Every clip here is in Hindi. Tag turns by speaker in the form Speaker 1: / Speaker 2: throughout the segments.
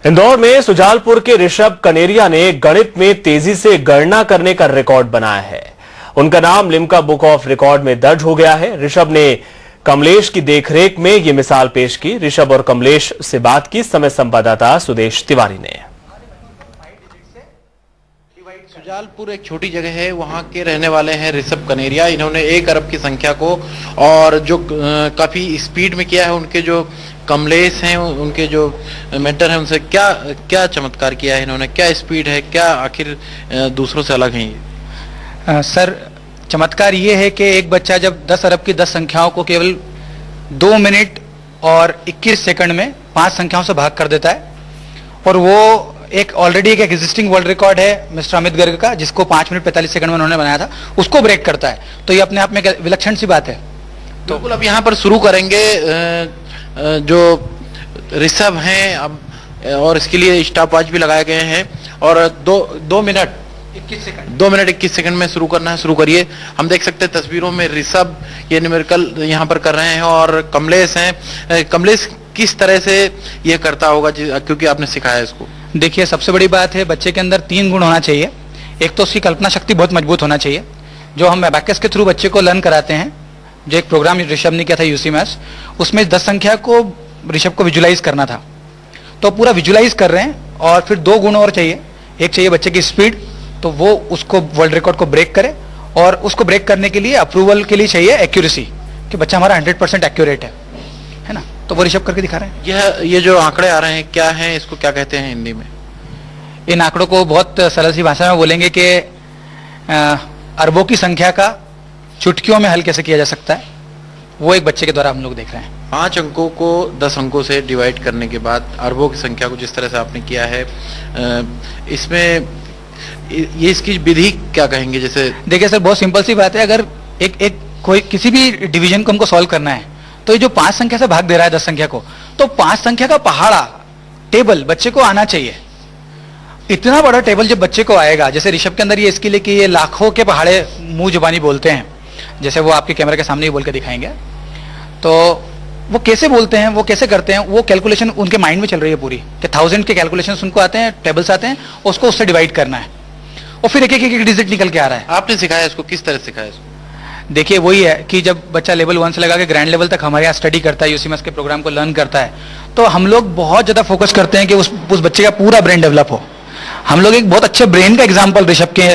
Speaker 1: इंदौर में सुजालपुर के ऋषभ कनेरिया ने गणित में तेजी से गणना करने का रिकॉर्ड बनाया है। उनका नाम लिम्का बुक ऑफ रिकॉर्ड में दर्ज हो गया है। ऋषभ ने कमलेश की देखरेख में ये मिसाल पेश की। ऋषभ और कमलेश से बात की समय संवाददाता सुदेश तिवारी ने।
Speaker 2: सुजालपुर एक छोटी जगह है, वहाँ के रहने वाले हैं ऋषभ कनेरिया। इन्होंने 1 अरब की संख्या को और जो काफी स्पीड में किया है। उनके जो कमलेश हैं, उनके जो मेंटर हैं, उनसे क्या क्या चमत्कार किया है इन्होंने, क्या स्पीड है, क्या आखिर दूसरों से अलग हैं ये?
Speaker 3: सर, चमत्कार ये है कि एक बच्चा जब 10 अरब की 10 संख्याओं को केवल 2 मिनट और 21 सेकंड में 5 संख्याओं से भाग कर देता है, और वो ऑलरेडी एक एग्जिस्टिंग वर्ल्ड रिकॉर्ड है मिस्टर अमित गर्ग का, जिसको 5 मिनट 45 सेकंड में उन्होंने बनाया था, उसको ब्रेक करता है। तो ये अपने आप में विलक्षण सी बात है।
Speaker 2: तो बिल्कुल अब यहाँ पर शुरू करेंगे जो ऋषभ हैं अब, और इसके लिए स्टॉप वॉच भी लगाए गए हैं, और 2 मिनट 21 सेकंड में शुरू करना है। शुरू करिए। हम देख सकते हैं तस्वीरों में ऋषभ ये न्यूमेरिकल यहाँ पर कर रहे हैं, और कमलेश हैं। कमलेश किस तरह से ये करता होगा, क्योंकि आपने सिखाया इसको?
Speaker 3: देखिए, सबसे बड़ी बात है, बच्चे के अंदर 3 गुण होना चाहिए। एक तो उसकी कल्पना शक्ति बहुत मजबूत होना चाहिए, जो हम अबैकस के थ्रू बच्चे को लर्न कराते हैं। जो एक प्रोग्राम ऋषभ ने किया था यूसी मैथ्स, उसमें 10 संख्या को ऋषभ को विजुलाइज करना था, तो पूरा विजुलाइज कर रहे हैं। और फिर 2 गुण और चाहिए। एक चाहिए बच्चे की स्पीड, तो वो उसको वर्ल्ड रिकॉर्ड को ब्रेक करे, और उसको ब्रेक करने के लिए अप्रूवल के लिए चाहिए एक्यूरेसी, कि बच्चा हमारा 100% एक्यूरेट है ना। तो वो ऋषभ करके दिखा रहे हैं।
Speaker 2: ये जो आंकड़े आ रहे हैं, क्या हैं, इसको क्या कहते हैं हिंदी में?
Speaker 3: इन आंकड़ों को बहुत सरल सी भाषा में बोलेंगे कि अरबों की संख्या का चुटकियों में हल कैसे किया जा सकता है, वो एक बच्चे के द्वारा हम लोग देख रहे हैं।
Speaker 2: 5 अंकों को 10 अंकों से डिवाइड करने के बाद अरबों की संख्या को जिस तरह से आपने किया है, इसमें ये इसकी विधि क्या कहेंगे? जैसे देखिए
Speaker 3: सर, बहुत सिंपल सी बात है। अगर एक कोई किसी भी डिवीजन को हमको सॉल्व करना है, तो ये जो 5 संख्या से भाग दे रहा है 10 संख्या को, तो 5 संख्या का पहाड़ा टेबल बच्चे को आना चाहिए। इतना बड़ा टेबल जब बच्चे को आएगा, जैसे ऋषभ के अंदर ये स्किल है कि ये लाखों के पहाड़े मुंह जुबानी बोलते हैं, जैसे वो आपके कैमरे के सामने ही बोल के दिखाएंगे। तो वो कैसे बोलते हैं, वो कैसे करते हैं, वो कैलकुलेशन उनके माइंड में चल रही है पूरी, कि 1000 के कैलकुलेशन उनको आते हैं, टेबल्स आते हैं, उसको उससे डिवाइड करना है, और फिर एक डिजिट निकल के आ रहा है।
Speaker 2: आपने सिखाया इसको? किस तरह सिखाया इसको?
Speaker 3: देखिए, वही है कि जब बच्चा लेवल 1 से लगा के ग्रैंड लेवल तक हमारे यहाँ स्टडी करता है, यूसी मैथ्स के प्रोग्राम को लर्न करता है, तो हम लोग बहुत ज्यादा फोकस करते हैं कि उस बच्चे का पूरा ब्रेन डेवलप हो। हम लोग एक बहुत अच्छे ब्रेन का एग्जाम्पल ऋषभ के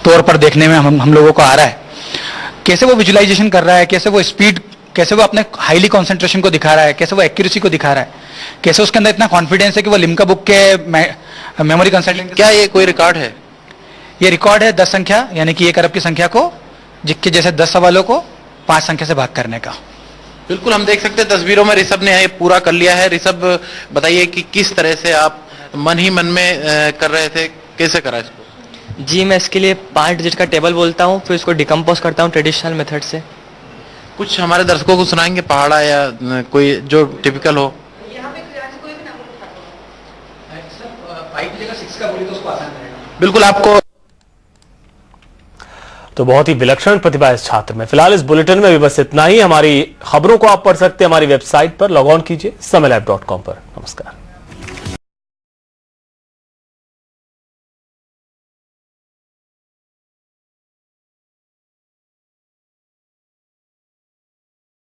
Speaker 3: तौर पर देखने में हम लोगों को आ रहा है। कैसे वो विजुअलाइजेशन कर रहा है, कैसे वो स्पीड, कैसे वो अपने हाईली कॉन्सेंट्रेशन को दिखा रहा है, कैसे वो एक्यूरेसी को दिखा रहा है, कैसे उसके अंदर इतना कॉन्फिडेंस है कि वो लिम्का बुक के मेमोरी कंसल्टेंट।
Speaker 2: क्या ये कोई रिकॉर्ड है?
Speaker 3: ये रिकॉर्ड है 10 संख्या, यानी कि 1 अरब की संख्या को, जिसके जैसे 10 सवालों को 5 संख्या से भाग करने का।
Speaker 2: बिल्कुल, हम देख सकते हैं तस्वीरों में ऋषभ ने ये पूरा कर लिया है। ऋषभ, बताइए कि किस तरह से आप मन ही मन में कर रहे थे, कैसे करा इसको?
Speaker 4: जी, मैं इसके लिए 5 डिजिट का टेबल बोलता हूँ, फिर इसको डिकम्पोज करता हूँ ट्रेडिशनल मेथड से।
Speaker 2: कुछ हमारे दर्शकों को सुनाएंगे पहाड़ा या कोई जो टिपिकल हो? बिल्कुल, आपको
Speaker 1: तो बहुत ही विलक्षण प्रतिभा इस छात्र में। फिलहाल इस बुलेटिन में भी बस इतना ही। हमारी खबरों को आप पढ़ सकते हैं हमारी वेबसाइट पर, लॉग ऑन कीजिए samylive.com पर। नमस्कार।